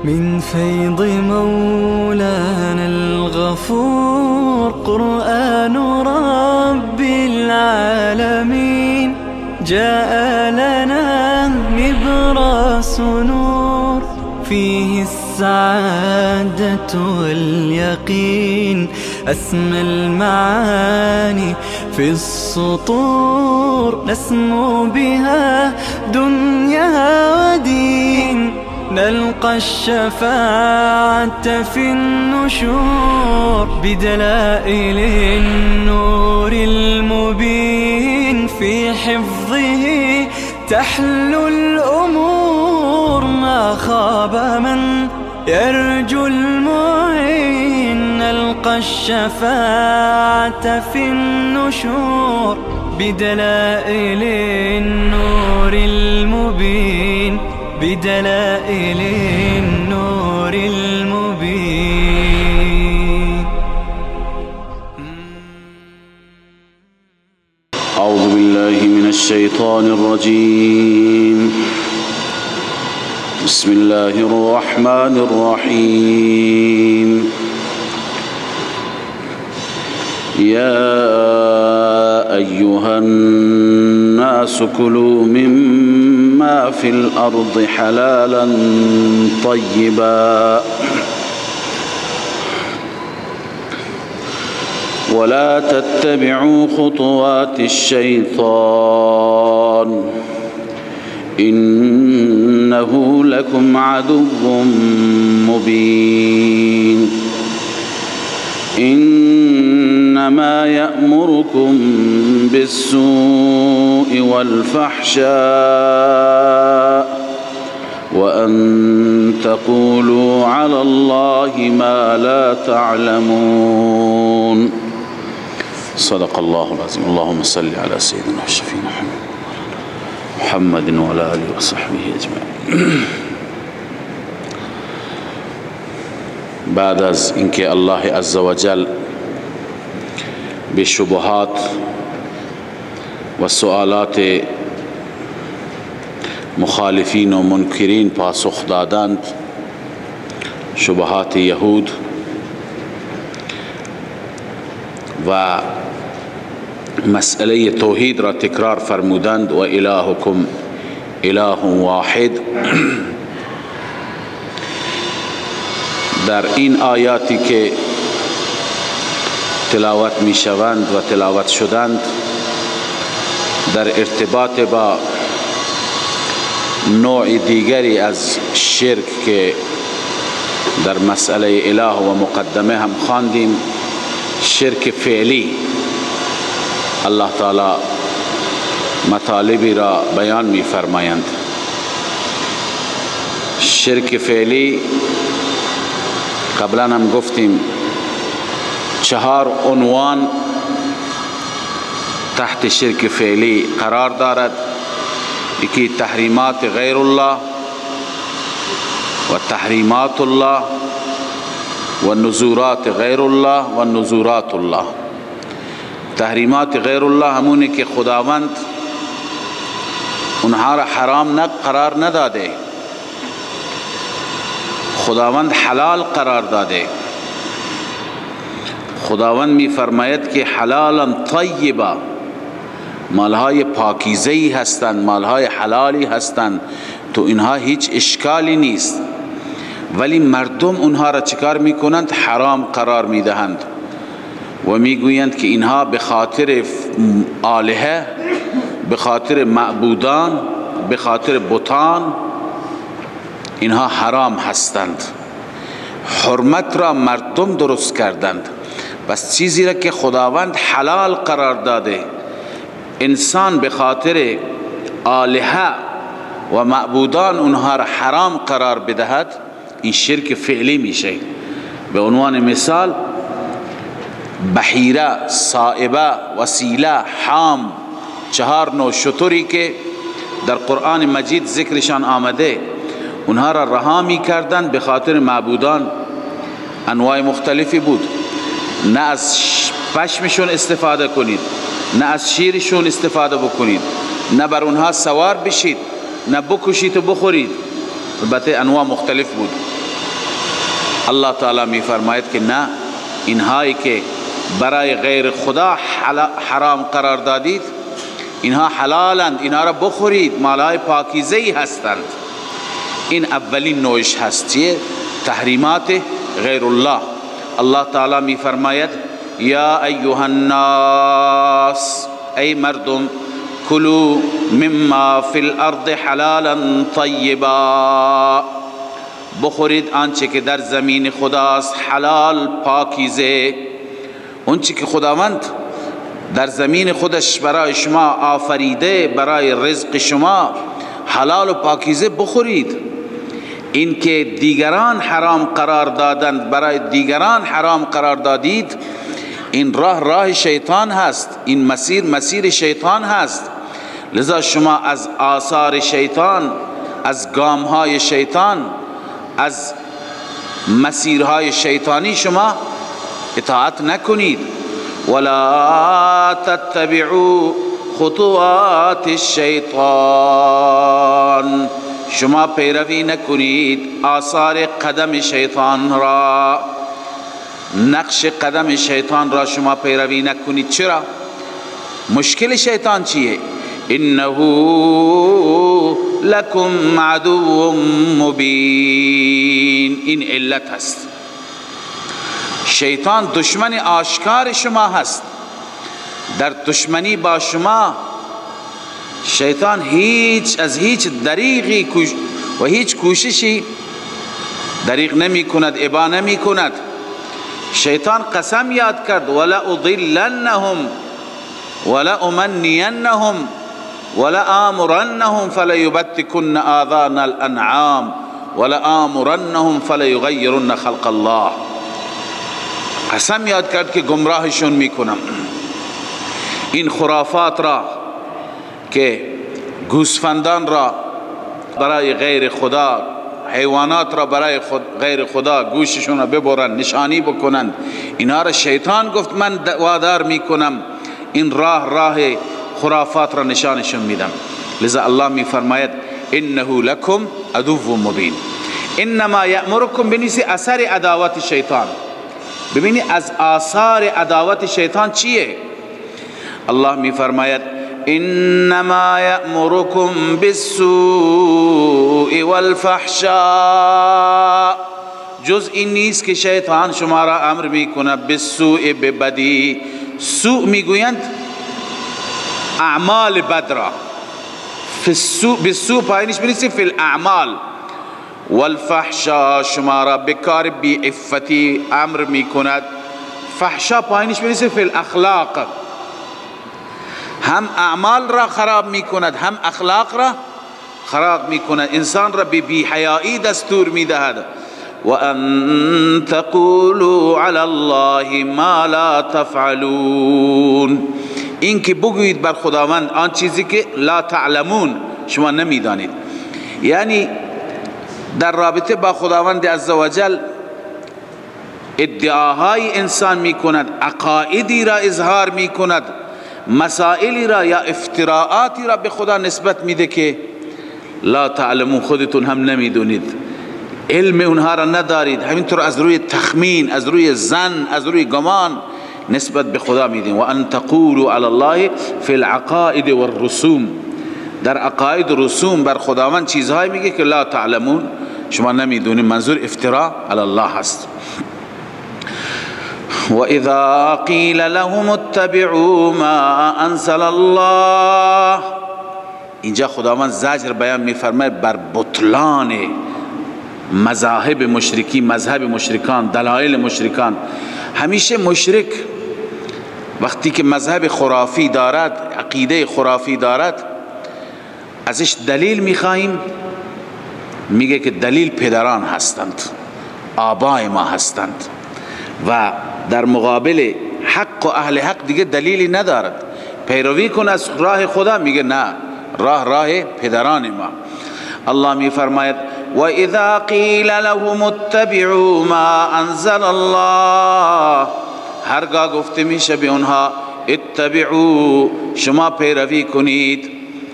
من فيض مولانا الغفور قرآن رب العالمين جاء لنا نبراس نور فيه السعادة واليقين أسمى المعاني في السطور نسمو بها دنيا ودين نلقى الشفاعة في النشور بدلائل النور المبين في حفظه تحلو الأمور ما خاب من يرجو المعين نلقى الشفاعة في النشور بدلائل النور المبين بدلائل النور المبين. أعوذ بالله من الشيطان الرجيم. بسم الله الرحمن الرحيم. يا أيها الناس كلوا مما في الأرض حلالا طيبا ولا تتبعوا خطوات الشيطان إنه لكم عدو مبين. إنما يأمركم بالسوء والفحشاء وأن تقولوا على الله ما لا تعلمون. صدق الله العظيم. اللهم صل على سيدنا وشفينا محمد وعلى آله وصحبه أجمعين. بعد از اینکه الله عزوجل به شبهات و سوالات مخالفین و منکرین پاسخ دادند، شبهات یهود و مسئله توحید را تکرار فرمودند و الهکم اله واحد، در این آیاتی که تلاوت می شوند و تلاوت شدند در ارتباط با نوع دیگری از شرک که در مسئله اله و مقدمه هم خواندیم، شرک فعلی، الله تعالی مطالبی را بیان می فرمایند. شرک فعلی قبلا هم گفتیم 4 عنوان تحت شرک فعلی قرار دارد. یکی تحریمات غیر الله و تحریمات الله و نذورات غیر الله و نذورات الله. تحریمات غیر الله همونه که خداوند اونها را حرام قرار نداده، خداوند حلال قرار داده. خداوند می فرماید که حلالا طیبا، مالهای پاکیزه‌ای هستند، مالهای حلالی هستند، تو اینها هیچ اشکالی نیست، ولی مردم اونها را چکار میکنند؟ حرام قرار میدهند و میگویند که اینها به خاطر آلهه، به خاطر معبودان، به خاطر بتان اینها حرام هستند. حرمت را مردم درست کردند. بس چیزی را که خداوند حلال قرار داده انسان به خاطر آلهه و معبودان اونها را حرام قرار بدهد، این شرک فعلی میشه. به عنوان مثال بحیره، صائبه، وسیله، حام، 4 نوع شتری که در قرآن مجید ذکرشان آمده، اونها را رها می کردند به خاطر معبودان. انواع مختلفی بود، نه از پشمشون استفاده کنید، نه از شیرشون استفاده بکنید، نه بر اونها سوار بشید، نه بکشید و بخورید. البته انواع مختلف بود. الله تعالی می فرماید که نه، اینهایی که برای غیر خدا حرام قرار دادید اینها حلالند، اینها را بخورید، مالهای پاکیزه‌ای هستند. این اولین نوعش هست، چیه؟ تحریمات غیر الله. الله تعالی می فرماید یا ایها الناس، ای مردم، کلوا مما فی الارض حلالا طیبا، بخورید آنچه که در زمین خداست حلال پاکیزه. اون چی که خداوند در زمین خودش برای شما آفریده، برای رزق شما حلال و پاکیزه بخورید. این که دیگران حرام قرار دادند، برای دیگران حرام قرار دادید، این راه شیطان هست، این مسیر شیطان هست. لذا شما از آثار شیطان، از گامهای شیطان، از مسیرهای شیطانی شما اطاعت نکنید. ولا تتبعوا خطوات الشیطان، شما پیروی نکنید آثار قدم شیطان را، نقش قدم شیطان را شما پیروی نکنید. چرا؟ مشکل شیطان چیه؟ انه لکم عدو مبین، این علت هست. شیطان دشمن آشکار شما هست. در دشمنی با شما شیطان از هیچ دریغی و هیچ کوششی دریغ نمی کند، ابا نمی کند. شیطان قسم یاد کرد ولا اضلنهم ولا امنینهم ولا آمرنهم فلیبتکن آذان الانعام ولا آمرنهم فلیغیرن خلق الله. قسم یاد کرد که گمراهشون میکنم. این خرافات را که گوسفندان را برای غیر خدا، حیوانات را برای غیر خدا گوششون را ببرن، نشانی بکنن، اینا را شیطان گفت من وادار میکنم این راه خرافات را نشانشون میدم. لذا الله میفرماید انه لکم عدو مبین. انما یأمرکم، بنویسی اثر عداوت شیطان. ببینی از آثار عداوت شیطان چیه؟ الله میفرماید انما یأمرکم بالسوء والفحشاء، جز این نیست که شیطان شما را امر میکنه بالسوء، ببدی. سوء میگویند اعمال بد را، بالسوء پایینش بنویسی فی الاعمال. والفحشاء شما را بکار بی عفتی امر میکند. فحشا پایینش بنویسی فی الاخلاق، هم اعمال را خراب میکند هم اخلاق را خراب میکند، انسان را بی حیایی دستور میدهد. و ان تقولوا علی الله ما لا تفعلون، این که بگویید بر خداوند آن چیزی که لا تعلمون، شما نمیدانید. یعنی در رابطه با خداوند عزوجل ادعاهای انسان میکند، عقایدی را اظهار میکند، مسائلی را یا افتراعاتی را به خدا نسبت میده که لا تعلمون، خودتون هم نمیدونید، علم اونها را ندارید. همینطور از روی تخمین، از روی ظن، از روی گمان نسبت به خدا میدین. و ان تقولوا علی الله فی العقائد والرسوم، در عقاید و رسوم بر خداوند چیزهایی میگه که لا تعلمون، شما نمیدونید. منظور افتراء علی الله هست. و اذا قیل لهم اتبعوا ما انزل الله، اینجا خداوند زجر بیان میفرماید بر بطلان مذاهب مشرکی، مذهب مشرکان، دلایل مشرکان. همیشه مشرک وقتی که مذهب خرافی دارد، عقیده خرافی دارد، ازش دلیل میخواهیم، میگه که دلیل پدران هستند، آبای ما هستند، و در مقابل حق و اهل حق دیگه دلیلی ندارد. پیروی کن از راه خدا، میگه نه، راه پدران ما. الله میفرماید و اذا قیل لهم اتبعوا ما انزل الله، هرگاه گفته میشه به اونها اتبعوا، شما پیروی کنید،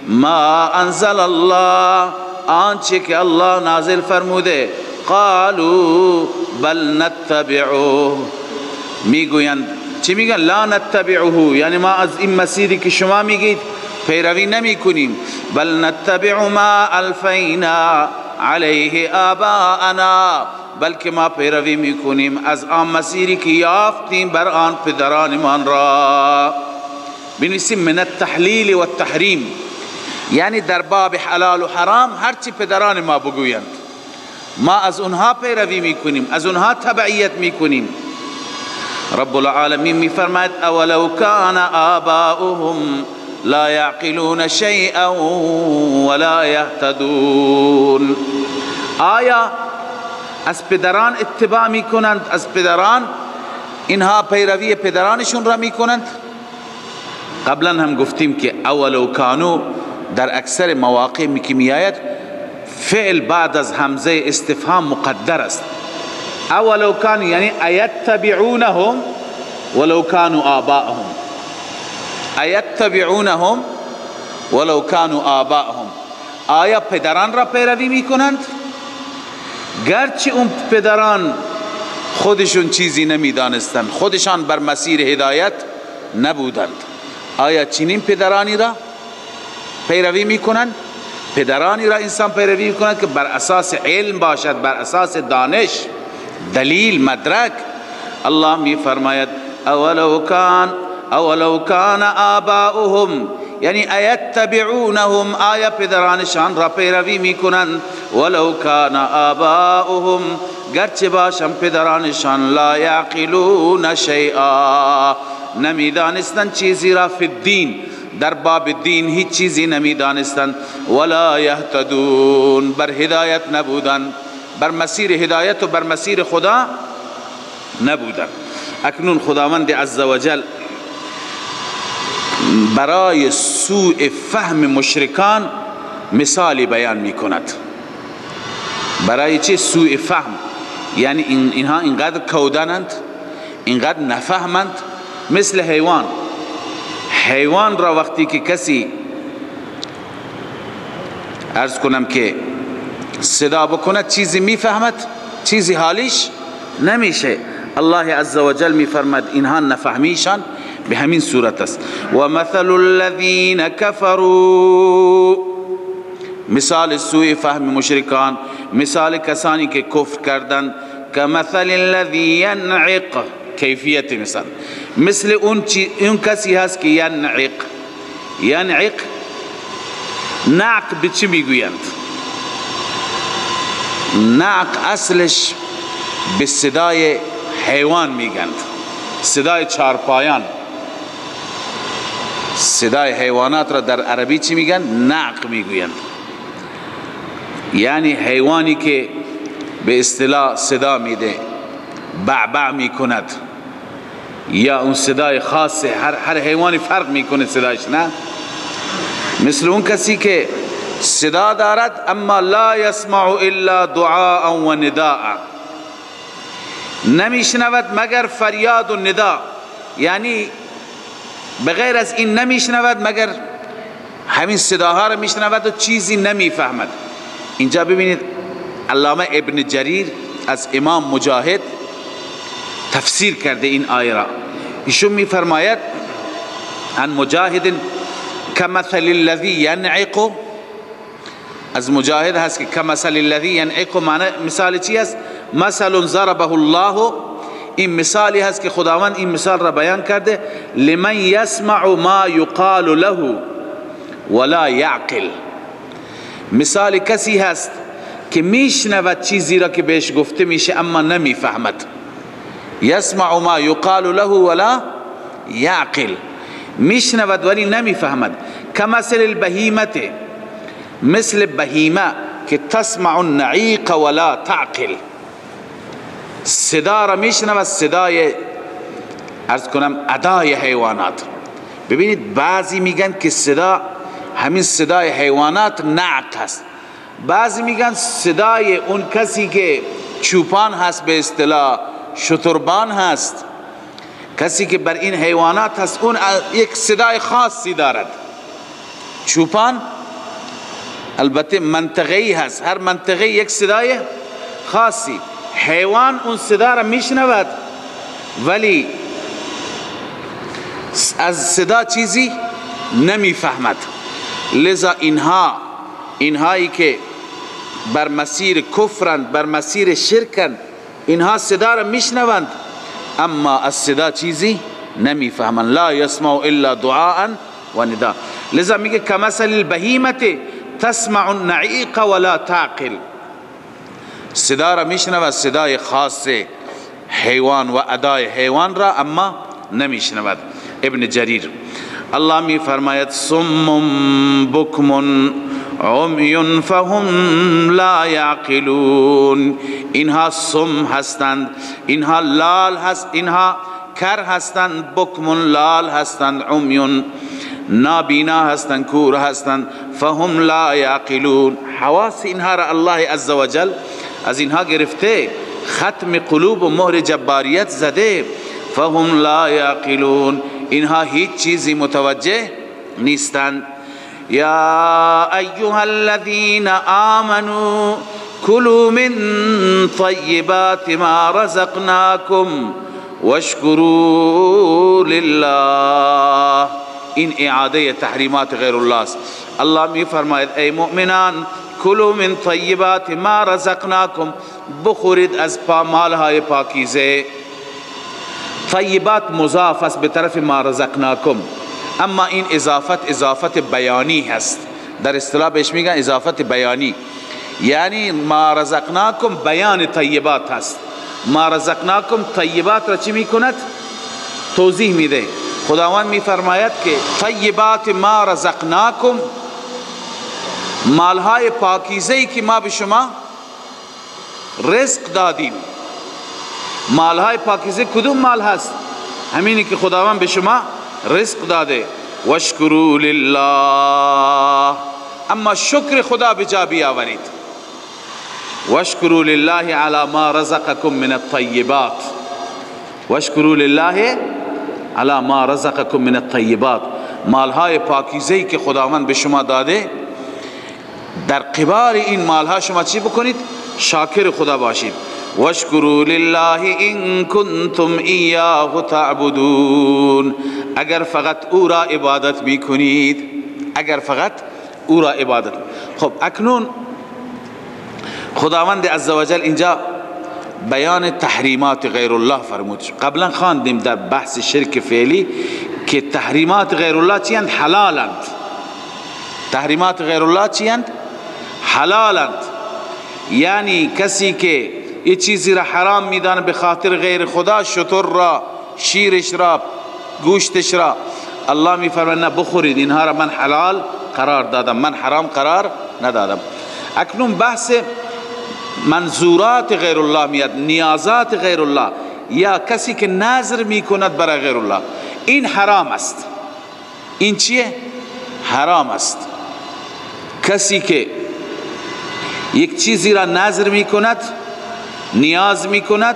ما انزل الله، آنچه که الله نازل فرموده، قالوا بل نتبعه، میگویند چی میگن؟ لا نتبعه، یعنی ما از این مسیری که شما میگید پیروی نمی کنیم. بل نتبع ما الفینا علیه آباءنا، بلکه ما پیروی میکنیم از آن مسیری که یافتیم بر آن پدرانمان را. بنویسیم من التحلیل و التحریم، یعنی در باب حلال و حرام هرچی پدران ما بگویند ما از اونها پیروی میکنیم، از اونها تبعیت میکنیم. رب العالمین میفرماید اولو کان آباؤهم لا یعقلون شیئا ولا یهتدون، آیا از پدران اتباع میکنند؟ از پدران اینها پیروی پدرانشون را میکنند؟ قبلا هم گفتیم که اولو کانو در اکثر مواقع که میآید فعل بعد از همزه استفهام مقدر است. اولو کانو یعنی ایتبعونهم ولو کانوا آباءهم، ایتبعونهم ولو کانوا آباءهم، آیا پدران را پیروی میکنند گرچه اون پدران خودشون چیزی نمیدانستند، خودشان بر مسیر هدایت نبودند؟ آیا چنین پدرانی را پیروی میکنند؟ پدرانی را انسان پیروی میکند که بر اساس علم باشد، بر اساس دانش، دلیل، مدرک. الله میفرماید اولو کان آباؤهم، یعنی ایتبعونهم، آیا پدرانشان را پیروی میکنند؟ ولو کان آباؤهم، گرچه باشند پدرانشان لا یعقلون شیئا، نمیدانستند چیزی را فی الدین، در باب دین هیچ چیزی نمیدانستند. ولا یهتدون، بر هدایت نبودند، بر مسیر هدایت و بر مسیر خدا نبودند. اکنون خداوند عزوجل برای سوء فهم مشرکان مثالی بیان می کند. برای چه سوء فهم؟ یعنی اینها اینقدر کودنند، اینقدر نفهمند، مثل حیوان. حیوان را وقتی که کسی عرض کنم که صدا بکند چیزی میفهمد، چیزی حالیش نمیشه. الله عزوجل میفرماد اینها نفهمیشان به همین صورت است. و مثل الذین کفروا، مثال سوء فهم مشرکان، مثال کسانی که کفر کردند، کمثل الذی ینعق، کیفیت مثل اون کسی هست که ینعق. نعق به چی میگویند؟ نعق اصلش به صدای حیوان میگند، صدای چارپایان، صدای حیوانات را در عربی چی میگن؟ نعق میگویند. یعنی حیوانی که به اصطلاح صدا میده، بعبع میکند، یا اون صدای خاصه، هر حیوانی فرق میکنه صدایش، نه؟ مثل اون کسی که صدا دارد اما لا يسمع الا دعاء و نداء، نمیشنود مگر فریاد و ندا، یعنی بغیر از این نمیشنود مگر همین صداها را میشنود و چیزی نمیفهمد. اینجا ببینید علامه ابن جریر از امام مجاهد تفسیر کرده این آیه را. ایشون میفرماید عن مجاهد کمثل الذی ینعق، از مجاهد هست که کمثل الذی ینعق، معنی مثال چی است؟ مثل ضربه الله، این مثالی هست که خداوند این مثال را بیان کرده، لمن یسمع ما یقال له ولا یعقل، مثال کسی هست که میشنود چیزی را که بهش گفته میشه اما نمیفهمد. یسمع ما یقال له ولا یعقل، میشنود ولی نمیفهمد. کمثل البهیمت، مثل بهیمه که تسمع النعیق ولا تعقل، صدا را میشنود، صدای عرض کنم ادای حیوانات. ببینید بعضی میگن که صدا همین صدای حیوانات نعق هست، بعضی میگن صدای اون کسی که چوپان هست، به اصطلاح شتربان هست، کسی که بر این حیوانات هست، اون یک صدای خاصی دارد. چوپان البته منطقه‌ای هست، هر منطقه یک صدای خاصی. حیوان اون صدا را میشنود ولی از صدا چیزی نمیفهمد. لذا اینهایی که بر مسیر کفرند، بر مسیر شرکند، اینها صدا را میشنوند اما از صدا چیزی نمیفهمند. لا یسمع الا دعاء و نداء. لذا میگه کمثل البهیمة تسمع النعیق ولا تعقل. صدا را میشنود، صدای خاص حیوان و ادای حیوان را اما نمیشنود. ابن جریر الله می فرماید صم بکم عمی فهم لا یعقلون. اینها صم هستند، اینها لال هست، اینها کر هستند، بکم لال هستند، عمی نابینا هستند، کور هستند، فهم لا یعقلون. حواس اینها را الله عزوجل از اینها گرفته، ختم قلوب و مهر جباریت زده. فهم لا یعقلون، اینها هیچ چیزی متوجه نیستند. یا ایها الذین آمنوا کلوا من طیبات ما رزقناکم واشکروا لله. این اعاده تحریمات غیر الله است. الله می فرماید ای مؤمنان کلوا من طیبات ما رزقناکم، بخورید از مالهای پاکیزه. طیبات مضاف است به طرف ما رزقناکم، اما این اضافت بیانی هست. در اصطلاح بهش میگن اضافت بیانی، یعنی ما رزقناکم بیان طیبات هست. ما رزقناکم طیبات را چی میکند؟ توضیح میده. خداوند میفرماید که طیبات ما رزقناکم، مالهای پاکیزه‌ای که ما به شما رزق دادیم. مالهای پاکیزه کدوم مال هست؟ همینی که خداوند به شما رزق داده. واشکروا لله، اما شکر خدا به جا بیاورید. واشکروا لله علی ما رزقکم من الطیبات. واشکروا لله علی ما رزقکم من الطیبات. مالهای پاکیزه‌ای که خداوند به شما داده، در قبال این مالها شما چی بکنید؟ شاکر خدا باشید. واشکروا لله ان کنتم ایاه تعبدون. اگر فقط او را عبادت میکنید، اگر فقط او را عبادت. خب اکنون خداوند عزوجل اینجا بیان تحریمات غیر الله فرمود. قبلا خواندیم در بحث شرک فعلی که تحریمات غیر الله چیند؟ حلالند. تحریمات غیر الله چیند؟ حلالند. یعنی کسی که یه چیزی را حرام میدانه به خاطر غیر خدا، شتر را، شیرش را، گوشتش را، الله میفرماید نه بخورید، اینها را من حلال قرار دادم، من حرام قرار ندادم. اکنون بحث منظورات غیر الله میاد، نیازات غیر الله، یا کسی که نظر میکند برای غیر الله، این حرام است. این چیه؟ حرام است. کسی که یک چیزی را نظر میکند، نیاز میکند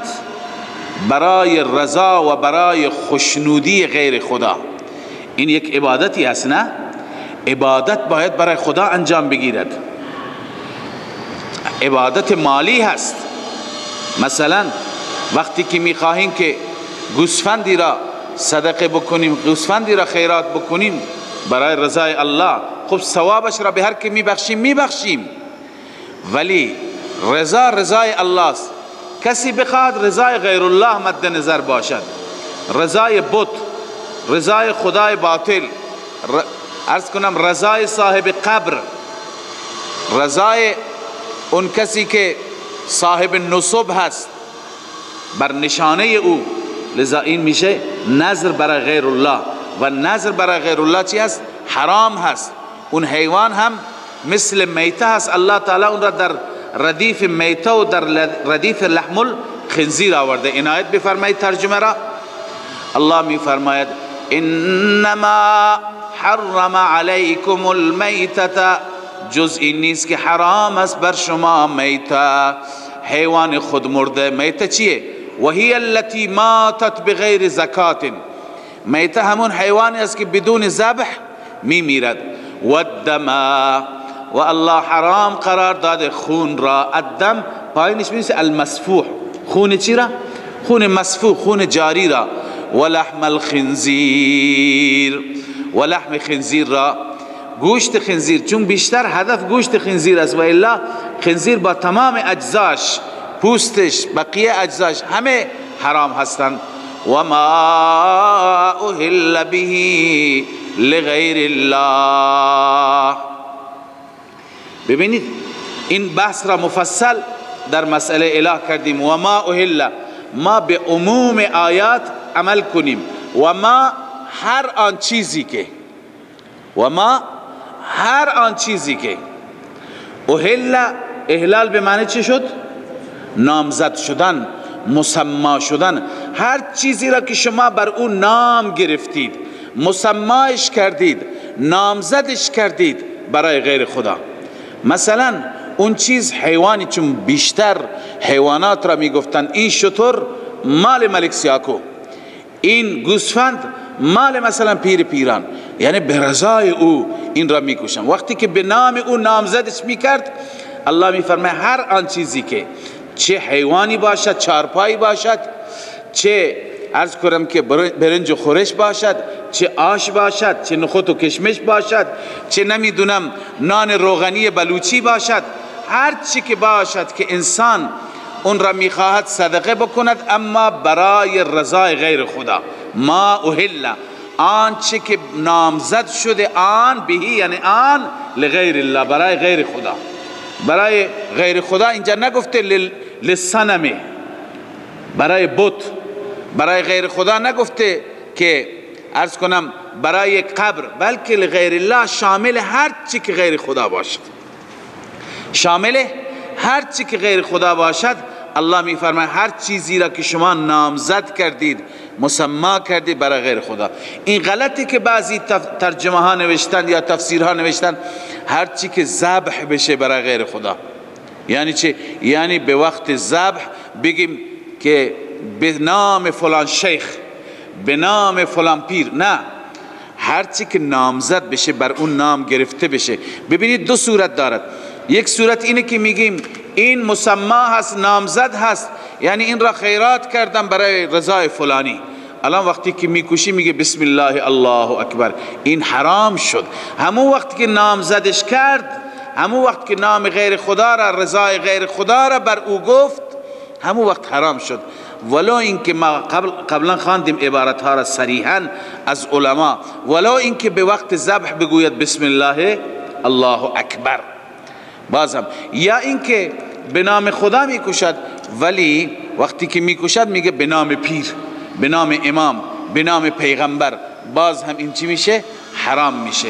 برای رضا و برای خوشنودی غیر خدا، این یک عبادتی است. نه، عبادت باید برای خدا انجام بگیرد. عبادت مالی هست. مثلا وقتی که میخواهیم که گوسفندی را صدقه بکنیم، گوسفندی را خیرات بکنیم برای رضای الله، خب ثوابش را به هر که میبخشیم، ولی رضای الله است. کسی بخواد رضای غیر الله مد نظر باشد، رضای بت، رضای خدای باطل، عرض کنم رضای صاحب قبر، رضای اون کسی که صاحب نصب هست بر نشانه او، لذا این میشه نظر برای غیر الله. و نظر برای غیر الله چی هست؟ حرام هست. اون حیوان هم مثل میته هست، الله تعالی اون را در ردیف میته و در ردیف لحم الخنزیر آورده. عنایت بفرمایید ترجمه را. الله می فرماید انما حرم علیکم المیتة، جز این نیست که حرام است بر شما میته، حیوان خود مرده. میته چیه؟ وهی التي ماتت بغیر زکات. میته همون حیوانی است که بدون ذبح می میرد. و الدم، و الله حرام قرار داده خون را. الدم پایینش می‌نویسه المسفوح، خون چی را؟ خون مسفوح، خون جاری را. ولحم الخنزیر، و لحم خنزیر را، گوشت خنزیر، چون بیشتر هدف گوشت خنزیر است و الا خنزیر با تمام اجزاش، پوستش، بقیه اجزاش همه حرام هستند. و ما اهل به لغیر الله. ببینید این بحث را مفصل در مسئله اله کردیم. و ما اهل، ما به عموم آیات عمل کنیم. و ما هر آن چیزی که، و ما هر آن چیزی که اهل، اهلال به معنی چی شد؟ نامزد شدن، مسما شدن. هر چیزی را که شما بر اون نام گرفتید، مسماش کردید، نامزدش کردید برای غیر خدا. مثلا اون چیز حیوانی، چون بیشتر حیوانات را میگفتن این شتر مال ملک سیاکو، این گوسفند مال مثلا پیر پیران، یعنی به رضای او این را میکشن. وقتی که به نام او نامزدش میکرد، الله میفرماید هر آن چیزی که چه حیوانی باشد، چارپایی باشد، چه عرض کنم که برنج و خورش باشد، چه آش باشد، چه نخود و کشمش باشد، چه نمیدونم نان روغنی بلوچی باشد، هر چی که باشد که انسان اون را میخواهد صدقه بکند اما برای رضای غیر خدا، ما اهل، آنچه که نامزد شده آن بهی، یعنی آن لغیر الله، برای غیر خدا. برای غیر خدا اینجا نگفته للصنم، برای بت، برای غیر خدا نگفته که عرض کنم برای قبر، بلکه لغیر الله شامل هر چی که غیر خدا باشد، شامل هر چی که غیر خدا باشد. الله میفرماید هر چیزی را که شما نامزد کردید، مسما کردید برای غیر خدا. این غلطی که بعضی ترجمه ها نوشتن یا تفسیرها نوشتن، هر چی که ذبح بشه برای غیر خدا. یعنی چه؟ یعنی به وقت ذبح بگیم که به نام فلان شیخ، به نام فلان پیر، نه، هر چی که نامزد بشه، بر اون نام گرفته بشه. ببینید دو صورت دارد. یک صورت اینه که میگیم این مسما هست، نامزد هست، یعنی این را خیرات کردم برای رضای فلانی. الان وقتی که میکشی میگه بسم الله الله اکبر، این حرام شد. همون وقتی که نامزدش کرد، همون وقت که نام غیر خدا را، رضای غیر خدا را بر او گفت، همون وقت حرام شد. ولو اینکه ما قبلا خواندیم عبارت ها را صریحا از علما، ولو اینکه به وقت ذبح بگوید بسم الله الله اکبر بازم، یا اینکه به نام خدا میکشد ولی وقتی که میکشد میگه به نام پیر، به نام امام، به نام پیغمبر، باز هم این چی میشه؟ حرام میشه.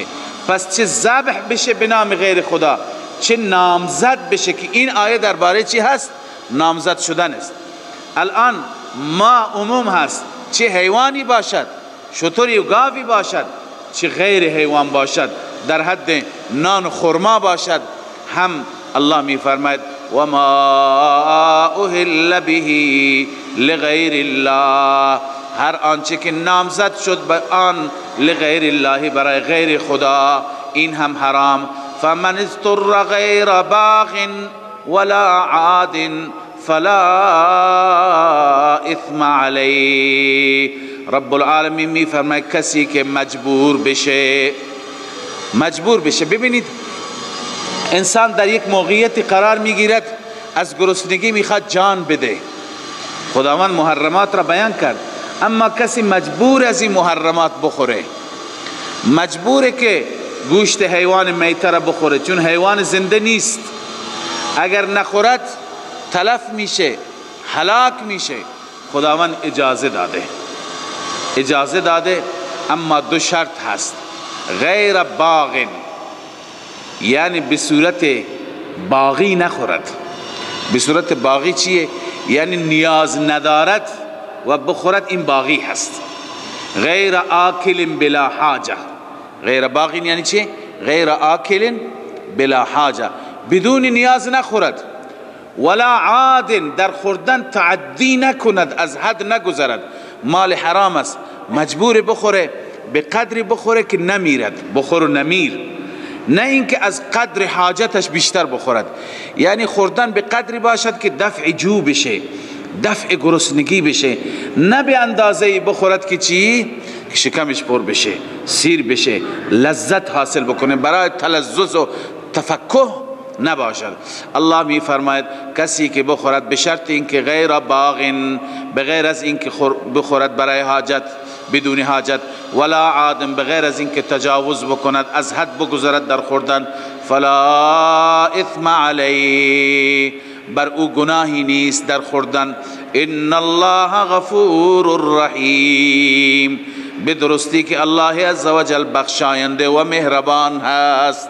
پس چه ذبح بشه به نام غیر خدا، چه نامزد بشه، که این آیه درباره چی هست؟ نامزد شدن است. الان ما عموم هست، چه حیوانی باشد، شتری و گاوی باشد، چه غیر حیوان باشد، در حد نان و خرما باشد، هم الله می فرماید و ما اهل به لغیر الله، هر آنچه که نامزد شد به آن لغیر الله، برای غیر خدا، این هم حرام. فمن اضطر غیر باغ ولا عاد فلا اثم علیه. رب العالمین می فرماید کسی که مجبور بشه. ببینید انسان در یک موقعیتی قرار میگیرد، از گرسنگی میخواد جان بده، خداوند محرمات را بیان کرد، اما کسی مجبور از این محرمات بخوره، مجبوره که گوشت حیوان میته را بخوره، چون حیوان زنده نیست، اگر نخورد تلف میشه، هلاک میشه. خداوند اجازه داده، اما دو شرط هست. غیر باغ، یعنی به صورت باغی نخورد. به صورت باغی چیه؟ یعنی نیاز ندارد و بخورد، این باغی هست. غیر آکل بلا حاجه. غیر باغ یعنی چه؟ غیر آکل بلا حاجه، بدون نیاز نخورد. ولا عاد، در خوردن تعدی نکند، از حد نگذرد. مال حرام است، مجبور بخوره، به قدری بخوره که نمیرد، بخور و نمیر. نه اینکه از قدر حاجتش بیشتر بخورد. یعنی خوردن به قدری باشد که دفع جو بشه، دفع گرسنگی بشه، نه به اندازه بخورد که چی؟ که شکمش پر بشه، سیر بشه، لذت حاصل بکنه، برای تلذذ و تفکه نباشد. الله می فرماید کسی که بخورد به شرط اینکه غیر باغن، بغیر از اینکه بخورد برای حاجت، بدون حاجت، ولا عادم، بغیر از اینکه تجاوز بکند، از حد بگذرد در خوردن، فلا اثم علیه، بر او گناهی نیست در خوردن. ان الله غفور رحیم، بدرستی که الله عزوجل بخشاینده و مهربان هست.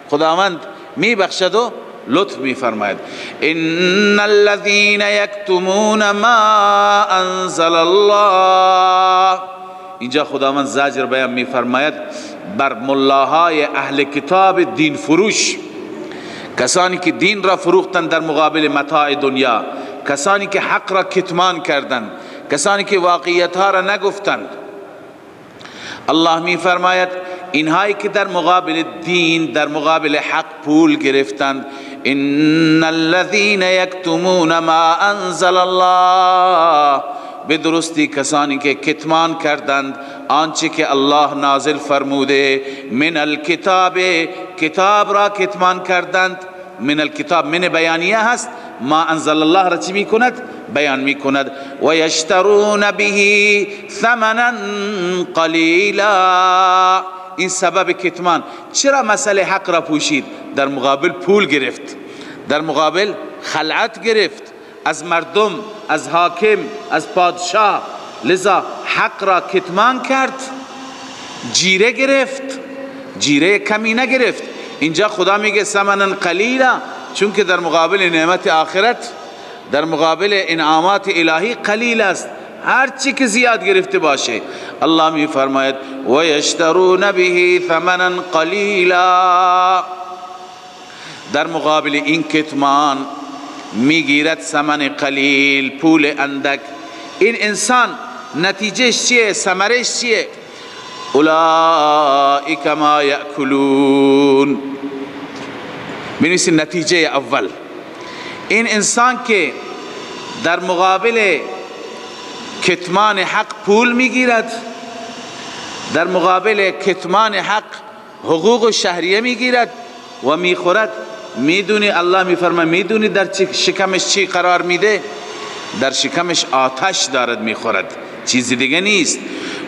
خداوند می بخشد و لطف می فرماید. ان الذين يكتمون ما انزل الله، اینجا خداوند زجر بیان می فرماید بر ملاهای اهل کتاب دین فروش، کسانی که دین را فروختند در مقابل متاع دنیا، کسانی که حق را کتمان کردند، کسانی که واقعیت ها را نگفتند. الله می فرماید اینهایی که در مقابل دین، در مقابل حق پول گرفتند، ان الذين يكتمون ما انزل الله، به درستی کسانی که کتمان کردند آنچه که الله نازل فرموده، من الکتاب، کتاب را کتمان کردند. من الکتاب من بیانیه هست، ما انزل الله را چی می کند؟ بیان می کند. و یشترون به ثمنا قلیلا، این سبب کتمان. چرا مسئله حق را پوشید؟ در مقابل پول گرفت، در مقابل خلعت گرفت از مردم، از حاکم، از پادشاه، لذا حق را کتمان کرد، جیره گرفت، جیره کمی نگرفت. اینجا خدا میگه ثمنا قلیلا، چون که در مقابل نعمت آخرت، در مقابل انعامات الهی قلیل است، هر چی که زیاد گرفته باشه. الله می فرماید و یشترون به ثمنا قلیلا، در مقابل این کتمان میگیرد ثمن قلیل، پول اندک. این انسان نتیجهش چیه؟ ثمرش چیه؟ اولئک ما یأکلون. بنویسید نتیجه اول، این انسان که در مقابل کتمان حق پول میگیرد، در مقابل کتمان حق حقوق شهریه میگیرد و میخورد، میدونی الله میفرماید میدونی در شکمش چی قرار میده؟ در شکمش آتش دارد میخورد، چیزی دیگه نیست.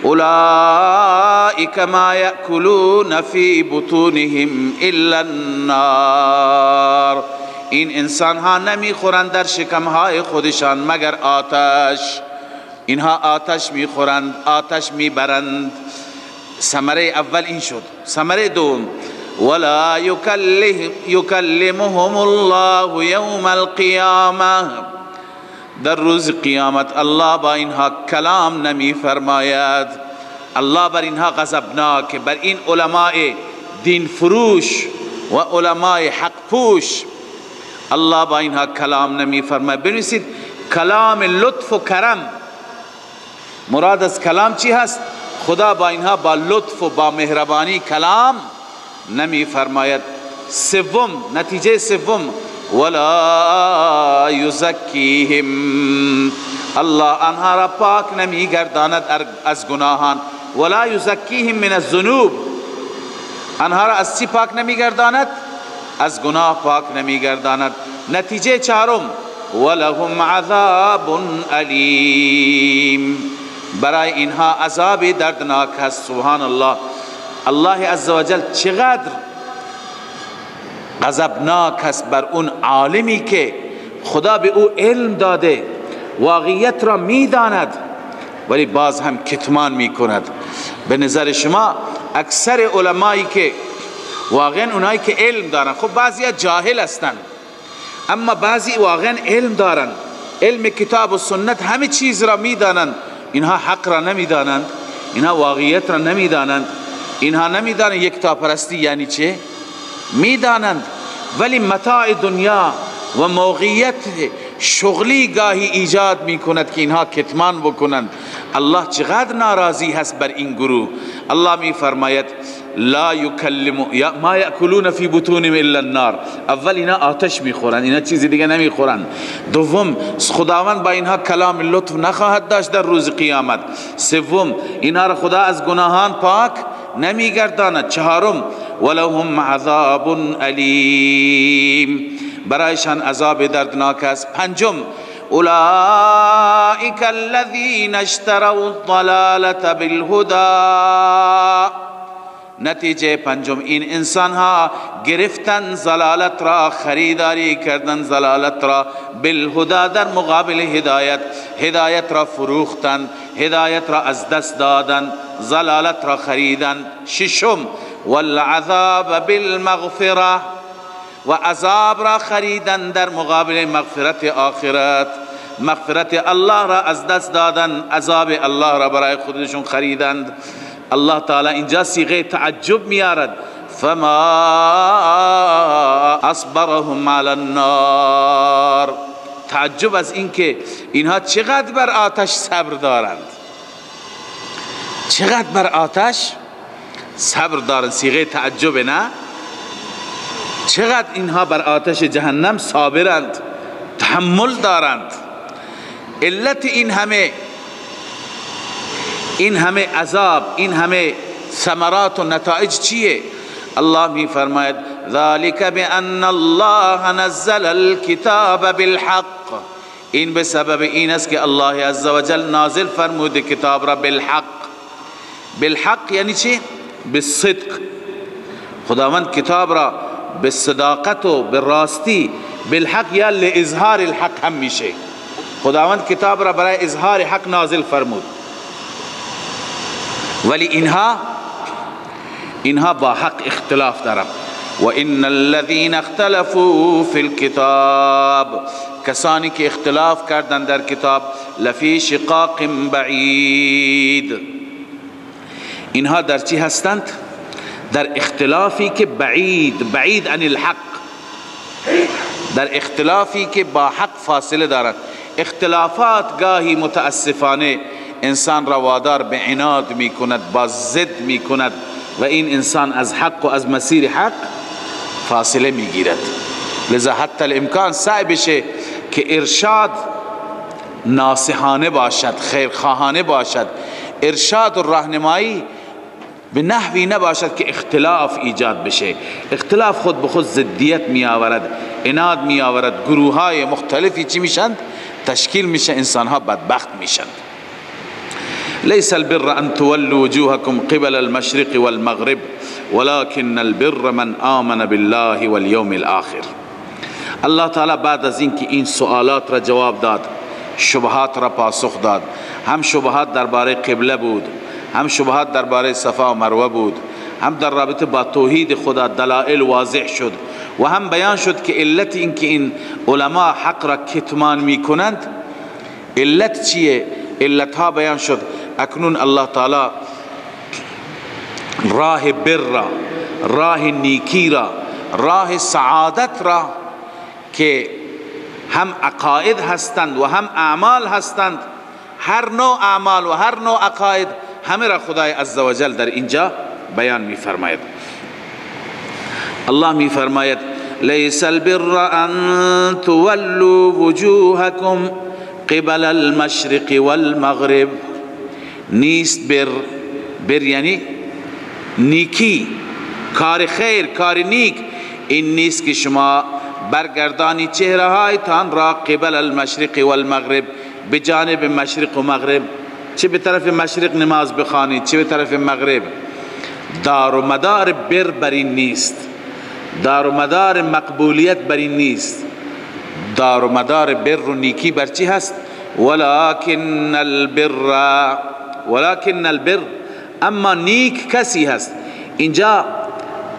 اولئک ما یأکلون فی بطونهم الا النار، این انسان ها نمیخورند در شکم های خودشان مگر آتش. اینها آتش میخورند، آتش میبرند. ثمره اول این شد. ثمره دوم، ولا یکلمهم الله یوم القیامه، در روز قیامت الله با اینها کلام نمی فرماید. الله بر اینها غضبناک، بر این علماء دین فروش و علماء حق پوش الله با اینها کلام نمی فرماید. بنویسید کلام لطف و کرم. مراد از کلام چی هست؟ خدا با اینها با لطف و با مهربانی کلام نمی فرماید. سوم، نتیجه سوم، ولا یزکیهم، الله آنها را پاک نمی گرداند از گناهان. ولا یزکیهم من الذنوب، آنها را از چی پاک نمی گرداند؟ از گناه پاک نمی گرداند. نتیجه چهارم، ولهم عذاب علیم، برای اینها عذاب دردناک است. سبحان الله، الله عزوجل چقدر غضبناک است بر اون عالمی که خدا به او علم داده، واقعیت را میداند ولی باز هم کتمان میکند. به نظر شما اکثر علمایی که واقعا اونایی که علم دارن، خب بعضی جاهل هستن اما بعضی واقعا علم دارن، علم کتاب و سنت همه چیز را میدانند، اینها حق را نمیدانند، اینها واقعیت را نمیدانند، اینها نمیدانند یکتاپرستی یعنی چه، میدانند ولی متاع دنیا و موقعیت شغلی گاهی ایجاد میکند که اینها کتمان بکنند. الله چقدر ناراضی هست بر این گروه. الله میفرماید لا یکلم یا ما یاکلون فی بطونهم الا النار. اول اینا آتش میخورن، اینا چیزی دیگه نمیخورن. دوم خداوند با اینها کلام لطف نخواهد داشت در روز قیامت. سوم اینها را خدا از گناهان پاک نمیگرداند. چهارم ولهم عذاب علیم، برایشان عذاب دردناک است. پنجم اولئک الذین اشتروا الضلالة بالهدى، نتیجه پنجم این انسان ها گرفتن ضلالت را، خریداری کردن ضلالت را، بالهدى در مقابل هدایت، هدایت را فروختن، هدایت را از دست دادن، ضلالت را خریدن. ششم والعذاب بالمغفرة، و عذاب را خریدن در مقابل مغفرت آخرت، مغفرت الله را از دست دادن، عذاب الله را برای خودشون خریدند. الله تعالی اینجا صیغه تعجب میارد، فما اصبرهم علی النار، تعجب از اینکه اینها چقدر بر آتش صبر دارند، چقدر بر آتش صبر دارند. صیغه تعجب، نه؟ چقدر اینها بر آتش جهنم صابرند، تحمل دارند. علت این همه عذاب، این همه ثمرات و نتایج چیه؟ الله می فرماید ذالک بان الله نزل الكتاب بالحق، این به سبب این است که الله عزوجل نازل فرموده کتاب را بالحق. بالحق یعنی چی؟ بالصدق. خداوند کتاب را به صداقت و به راستی، بالحق یا لاظهار الحق هم میشه. خداوند کتاب را برای اظهار حق نازل فرمود، ولی اینها با حق اختلاف دارند. و ان الذين اختلفوا في الكتاب، کسانی که اختلاف کردند در کتاب، لفی شقاق بعید، اینها در چی هستند؟ در اختلافی که بعید عن الحق، در اختلافی که با حق فاصله دارد. اختلافات گاهی متاسفانه انسان را وادار به عناد می کند، با ضد می کند و این انسان از حق و از مسیر حق فاصله می گیرد. لذا حتی الامکان سعی بشه که ارشاد ناصحانه باشد، خیرخواهانه باشد، ارشاد و راهنمایی به نحوی نباشد که اختلاف ایجاد بشه. اختلاف خود به خود ضدیت می آورد، عناد می آورد، گروه های مختلفی چی میشند؟ تشکیل میشه، انسان ها بدبخت میشند. ليس البر ان تولوا وجوهكم قبل المشرق والمغرب ولكن البر من آمن بالله واليوم الآخر. الله تعالی بعد از اینکه این سوالات را جواب داد، شبهات را پاسخ داد، هم شبهات درباره قبله بود، هم شبهات درباره صفا و مروه بود، هم در رابطه با توحید خدا دلائل واضح شد و هم بیان شد که علت اینکه این علما حق را کتمان می کنند علت چیه؟ علت ها بیان شد. اکنون الله تعالی راه بر را، راه نیکی را، راه سعادت را که هم عقاید هستند و هم اعمال هستند، هر نوع اعمال و هر نوع عقاید همه را خدای عزوجل در اینجا بیان می فرماید. الله می فرماید لیس البر ان تولوا وجوهکم قبل المشرق والمغرب، نیست بر یعنی نیکی، کار خیر، کار نیک، این نیست که شما برگردانی چهره هایتان را قبل المشرق والمغرب، به جانب مشرق و مغرب، چه به طرف مشرق نماز بخوانید چه به طرف مغرب. دار و مدار بر این نیست، دار و مدار مقبولیت بر این نیست. دار و مدار بر و نیکی بر چی هست؟ ولكن البر، اما نیک کسی هست. اینجا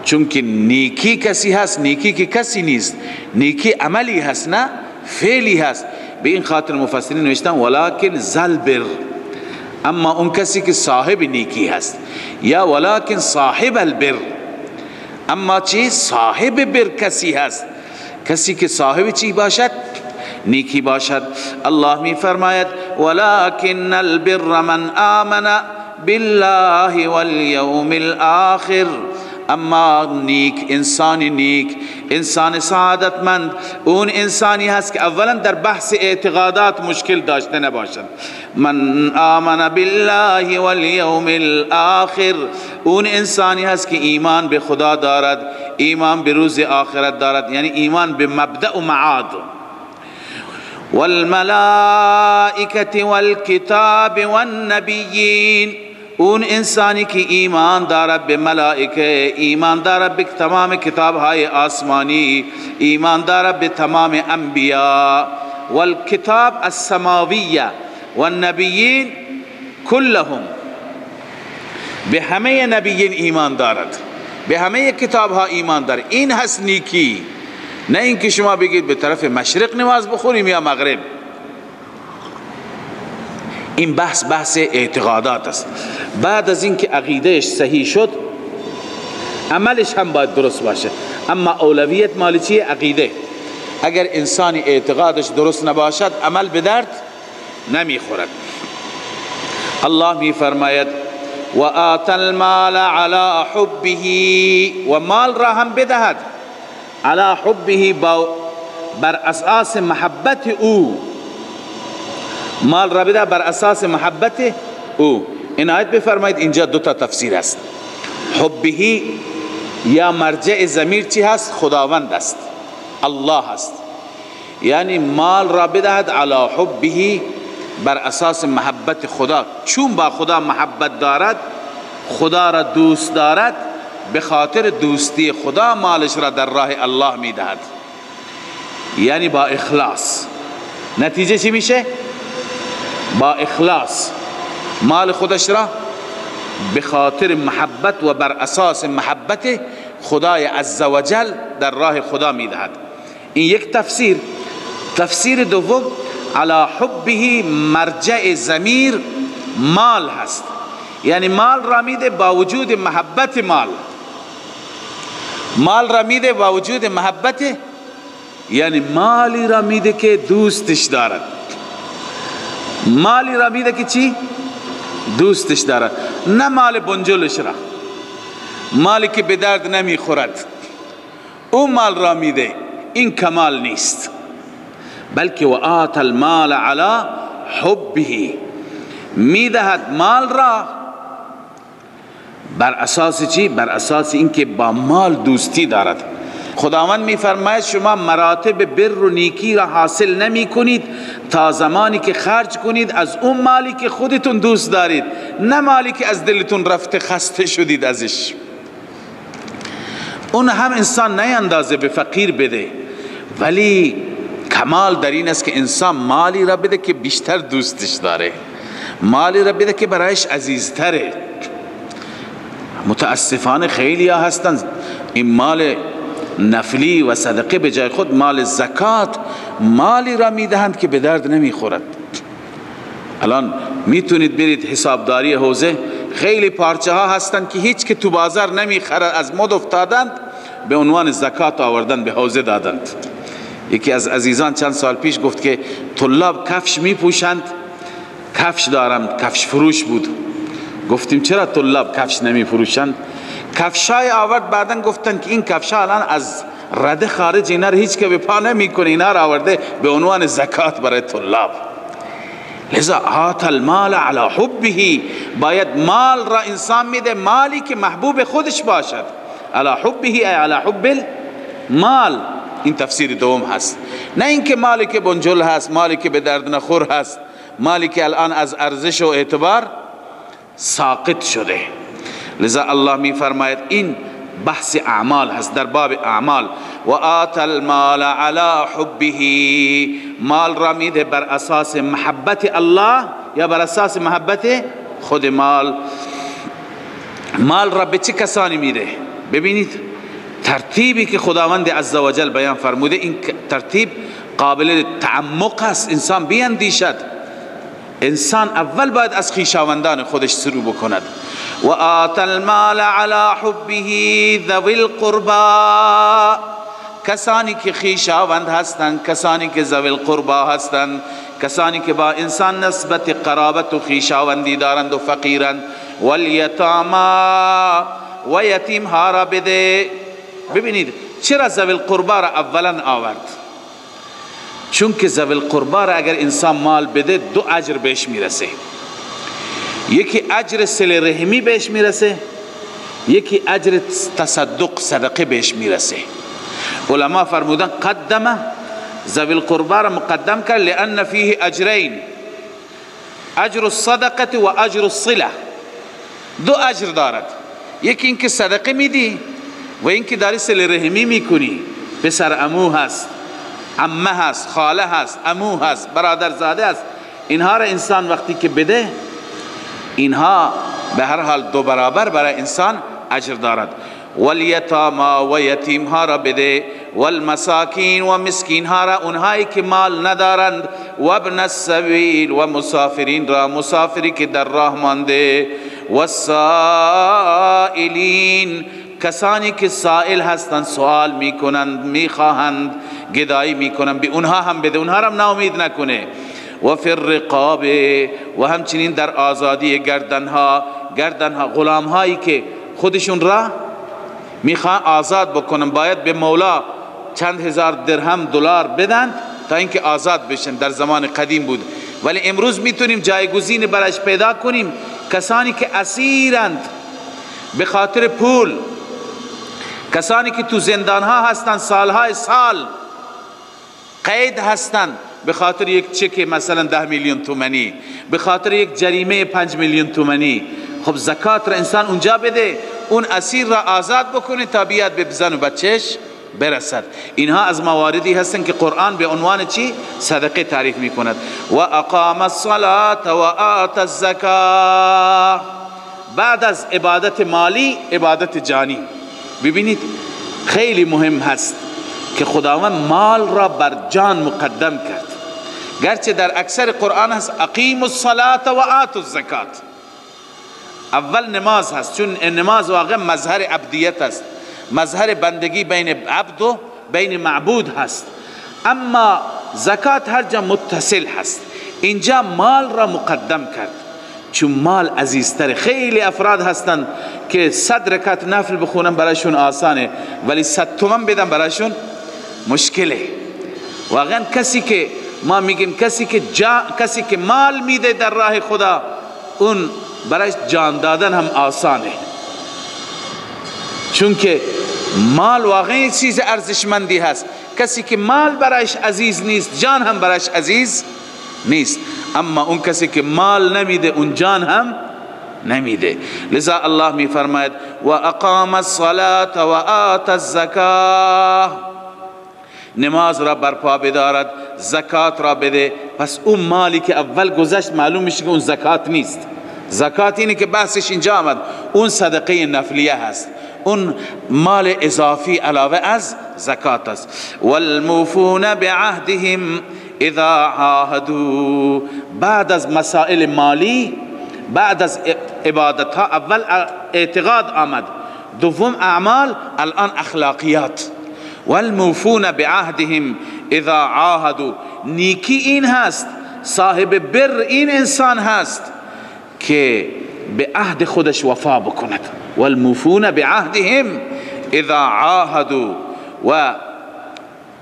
چون که نیکی کسی هست، نیکی که کسی نیست، نیکی عملی هست نه فعلی هست. به این خاطر مفسرین نوشتن ولكن ذل بر، اما اون کسی که صاحب نیکی هست، یا ولكن صاحب البر، اما چی؟ صاحب بر کسی هست، کسی که صاحب چی باشد؟ نیکی باشد. الله می فرماید ولكن البر من آمن بالله والیوم الآخر. اما نیک، انسان سعادتمند اون انسانی هست که اولا در بحث اعتقادات مشکل داشته نباشد. من آمن بالله والیوم الآخر، اون انسانی هست که ایمان به خدا دارد، ایمان به روز آخرت دارد، یعنی ایمان به مبدأ و معاد. والملائکة والکتاب والنبیین، اون انسانی که ایمان دارد به ملائکه، ایمان دارد به تمام کتاب های آسمانی، ایمان دارد به تمام انبیاء، والکتاب السماویه والنبیین کلهم، به همه نبیین ایمان دارد، به همه کتاب ها ایمان دارد. این هست نیکی، نه اینکه شما بگید به طرف مشرق نماز بخوریم یا مغرب. این بحث اعتقادات است. بعد از اینکه عقیدهش صحیح شد عملش هم باید درست باشه، اما اولویت مال چیه؟ عقیده. اگر انسانی اعتقادش درست نباشد عمل به درد نمیخورد. الله می فرماید و آت المال علی حبه، و مال را هم بدهد علی حبه، بر اساس محبت او. مال را بده بر اساس محبت او. عنایت بفرمایید اینجا دو تا تفسیر است. حبه یا مرجع ضمیر چی هست؟ خداوند است، الله است. یعنی مال را بدهد علی حبه، بر اساس محبت خدا. چون با خدا محبت دارد، خدا را دوست دارد، به خاطر دوستی خدا مالش را در راه الله میدهد، یعنی با اخلاص. نتیجه چی میشه؟ با اخلاص مال خودش را به خاطر محبت و بر اساس محبت خدای عزوجل در راه خدا میدهد. این یک تفسیر. تفسیر دوم، علی حبه مرجع ضمیر مال هست، یعنی مال را میده با وجود محبت مال را میده با وجود محبت، یعنی مالی را میده که دوستش دارد، مالی را میده که چی؟ دوستش دارد، نه مال بنجلش را، مالی که به درد نمیخورد اون مال را میده. این کمال نیست، بلکه و آت المال علی حبه، میدهد مال را بر اساس چی؟ بر اساس اینکه با مال دوستی دارد. خداوند میفرماید شما مراتب بر و نیکی را حاصل نمی کنید تا زمانی که خرج کنید از اون مالی که خودتون دوست دارید، نه مالی که از دلتون رفته خسته شدید ازش. اون هم انسان نیندازه به فقیر بده، ولی کمال در این است که انسان مالی را بده که بیشتر دوستش داره، مالی را بده که برایش عزیزتره. متاسفانه خیلی ها هستند این مال نفلی و صدقه به جای خود مال زکات مالی را میدهند که به درد نمیخورد. الان میتونید برید حسابداری حوزه، خیلی پارچه ها هستند که هیچ که تو بازار نمیخرد، از مد افتادند، به عنوان زکات آوردن به حوزه دادند. یکی از عزیزان چند سال پیش گفت که طلاب کفش میپوشند، کفش دارم، کفش فروش بود. گفتیم چرا طلاب کفش نمی فروشند؟ کفشای آورد، بعدن گفتن که این کفشا الان از رده خارج، اینا رو هیچ که به پا نمی کنه، اینا رو آورده به عنوان زکات برای طلاب. لذا آت المال علی حبه، باید مال را انسان میده مالی که محبوب خودش باشد. علی حبه ای علی حب المال. این تفسیر دوم هست، نه اینکه مالی که بنجل هست، مالی که به درد نخور هست، مالی که الان از ارزش و اعتبار ساقط شده. لذا الله می فرماید این بحث اعمال هست، در باب اعمال. و آت المال علی حبه، مال را میده بر اساس محبت الله یا بر اساس محبت خود مال. مال را به چه کسانی میده؟ ببینید ترتیبی که خداوند عزوجل بیان فرموده، این ترتیب قابل تعمق است، انسان بیندیشد. انسان اول باید از خویشاوندان خودش شروع بکند. و آت المال علی حبه ذوی القربا، کسانی که خویشاوند هستند، کسانی که ذوی القربا هستند، کسانی که با انسان نسبت قرابت و خویشاوندی دارند و فقیرند. والیتاما و یتیم ها را بده. ببینید چرا ذوی القربا را اولا آورد؟ چون که ذوی القربا را اگر انسان مال بده دو اجر بهش میرسه. یکی اجر صله رحمی بهش میرسه، یکی اجر تصدق صدقه بهش میرسه. علما فرمودن قدمه ذوی القربا را مقدم کرد لان فیه اجرین، اجر الصدقه و اجر الصله. دو اجر دارد، یکی اینکه صدقه میدی و اینکه داری صله رحمی میکنی. پسر عمو هست، عمه هست، خاله هست، عمو هست، برادرزاده هست. اینها را انسان وقتی که بده، اینها به هر حال دو برابر برای انسان اجر دارد. والیتاما و یتیم ها را بده، والمساکین و مسکین ها را، اونهایی که مال ندارند، و ابن السبیل و مسافرین را، مسافری که در راه مانده، والسائلین کسانی که سائل هستند، سوال میکنند، میخواهند، گدایی میکنند، به اونها هم بده، اونها را هم ناامید نکنه. و فی الرقاب و همچنین در آزادی گردنها غلام هایی که خودشون را میخوان آزاد بکنن، باید به مولا چند هزار درهم دلار بدن تا اینکه آزاد بشن. در زمان قدیم بود، ولی امروز میتونیم جایگزین برایش پیدا کنیم. کسانی که اسیرند به خاطر پول، کسانی که تو زندان ها هستند، سالهای سال قید هستند به خاطر یک چک مثلا 10 میلیون تومانی، به خاطر یک جریمه 5 میلیون تومانی. خب زکات را انسان اونجا بده، اون اسیر را آزاد بکنه تا بیاد به زن و بچهش برسد. اینها از مواردی هستند که قرآن به عنوان چی؟ صدقه تعریف می کند. و اقام الصلاة و آت الزکاة. بعد از عبادت مالی عبادت جانی. ببینید خیلی مهم هست که خداوند مال را بر جان مقدم کرد، گرچه در اکثر قرآن هست اقیم الصلاة و آت الزکاة. اول نماز هست، چون نماز واقع مظهر عبدیت است، مظهر بندگی بین عبد و بین معبود هست. اما زکات هر جا متصل هست، اینجا مال را مقدم کرد چون مال عزیزتر. خیلی افراد هستند که 100 رکعت نفل بخونن برایشون آسانه، ولی 100 تومن بدن برایشون مشکله. واقعا کسی که ما میگیم کسی که مال میده در راه خدا، اون برایش جان دادن هم آسانه، چون که مال واقعا چیز ارزشمندی هست. کسی که مال برایش عزیز نیست، جان هم برایش عزیز نیست. اما اون کسی که مال نمیده، اون جان هم نمیده. لذا الله می فرماید و اقام الصلاة و آت الزکاة، نماز را برپا بدارد، زکات را بده. پس اون مالی که اول گذشت معلوم میشه که اون زکات نیست. زکات اینه که بحثش اینجا آمد، اون صدقه نفلیه هست، اون مال اضافی علاوه از زکات است. والموفون بعهدهم اذا عاهدوا. بعد از مسائل مالی، بعد از عبادت ها، اول اعتقاد آمد، دوم اعمال، الان اخلاقیات. والموفون بعهدهم اذا عاهدوا. نیکی این هست، صاحب بر این انسان هست که به عهد خودش وفا بکند. والموفون بعهدهم اذا عاهدوا. و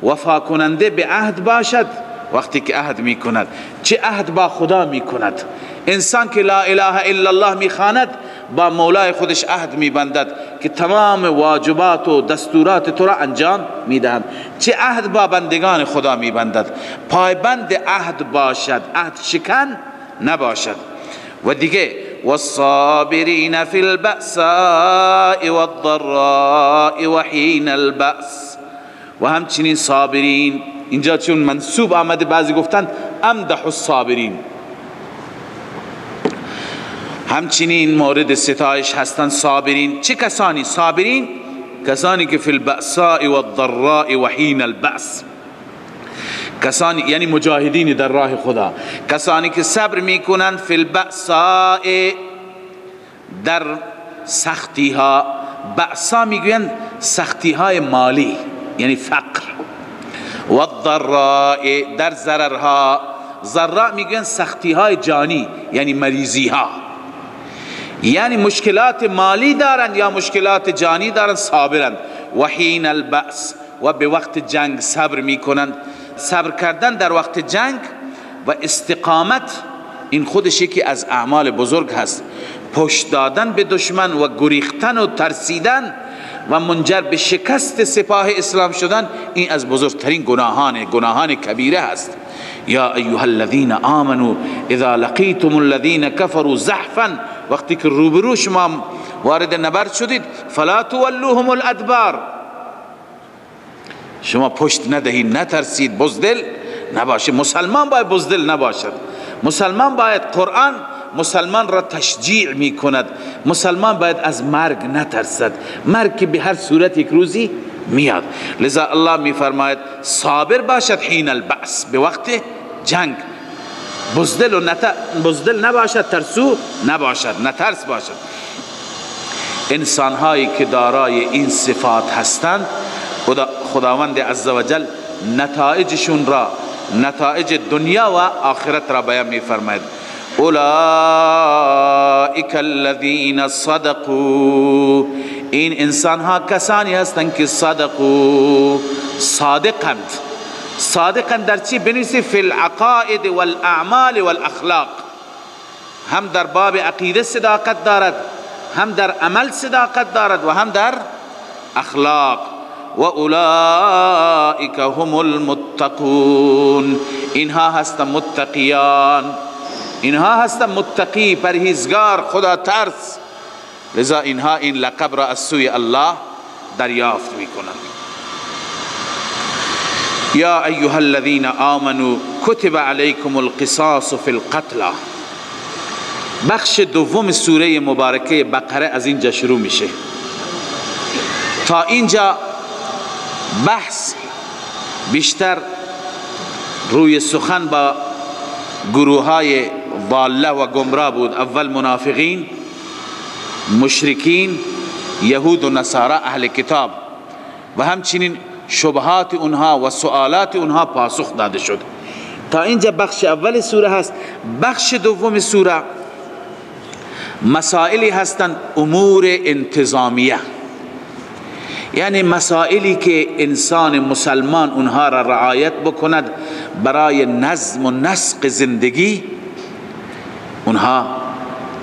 وفا کننده به عهد باشد وقتی که عهد می کند. چه عهد با خدا می کند؟ انسان که لا اله الا الله می خواند، با مولای خودش عهد می بندد که تمام واجبات و دستورات تو را انجام می دهم. چه عهد با بندگان خدا می بندد؟ پایبند عهد باشد، عهد شکن نباشد. و دیگه والصابرین فی البأساء والضراء وحین البأس. و همچنین صابرین، اینجا چون منصوب آمده بعضی گفتن امدح الصابرین، همچنین مورد ستایش هستند صابرین. چه کسانی صابرین؟ کسانی که فی البأساء والضراء وحین البأس، کسانی یعنی مجاهدین در راه خدا، کسانی که صبر میکنند فی البأساء، در سختی ها. بأسا میگویند سختی های مالی یعنی فقر. والضراء، در ضررها. ضراء میگن سختی های جانی، یعنی مریضی ها، یعنی مشکلات مالی دارند یا مشکلات جانی دارند، صابرند. و حین البأس، و به وقت جنگ صبر میکنند. صبر کردن در وقت جنگ و استقامت، این خودش یکی از اعمال بزرگ هست. پشت دادن به دشمن و گریختن و ترسیدن و منجر به شکست سپاه اسلام شدن، این از بزرگترین گناهان کبیره هست. یا ایها الذین آمنوا اذا لقیتم الذین کفروا زحفا، وقتی که روبرو شما وارد نبرد شدید، فلا تولوهم الادبار، شما پشت ندهید، نترسید، بزدل نباشید. مسلمان باید بزدل نباشد. مسلمان باید قرآن مسلمان را تشجیع می کند. مسلمان باید از مرگ نترسد. مرگ که به هر صورت یک روزی میاد. لذا الله می فرماید صابر باشد حین البأس، به وقت جنگ. بزدل نباشد، ترسو نباشد، نترس باشد. انسان هایی که دارای این صفات هستند، خداوند عزوجل نتایجشون را، نتایج دنیا و آخرت را بیان می فرماید. اولئک الذین صدقوا، این انسان ها کسانی هستند که صادقند. صادقند در چی؟ بنویسی فی العقائد والاعمال والاخلاق. هم در باب عقیده صداقت دارد، هم در عمل صداقت دارد و هم در اخلاق. و اولئک هم المتقون، اینها هستند متقیان، اینها هستند متقی، پرهیزگار، خدا ترس. لذا اینها این لقب را از سوی الله دریافت میکنند. یا ایها الذین آمنوا کتب علیکم القصاص فی القتلى. بخش دوم سوره مبارکه بقره از اینجا شروع میشه. تا اینجا بحث بیشتر روی سخن با گروه های ضاله و گمراه بود. اول منافقین، مشرکین، یهود و نصارا، اهل کتاب، و همچنین شبهات اونها و سوالات اونها پاسخ داده شد. تا اینجا بخش اول سوره هست. بخش دوم سوره مسائلی هستند امور انتظامیه، یعنی مسائلی که انسان مسلمان اونها را رعایت بکند برای نظم و نسق زندگی، اونها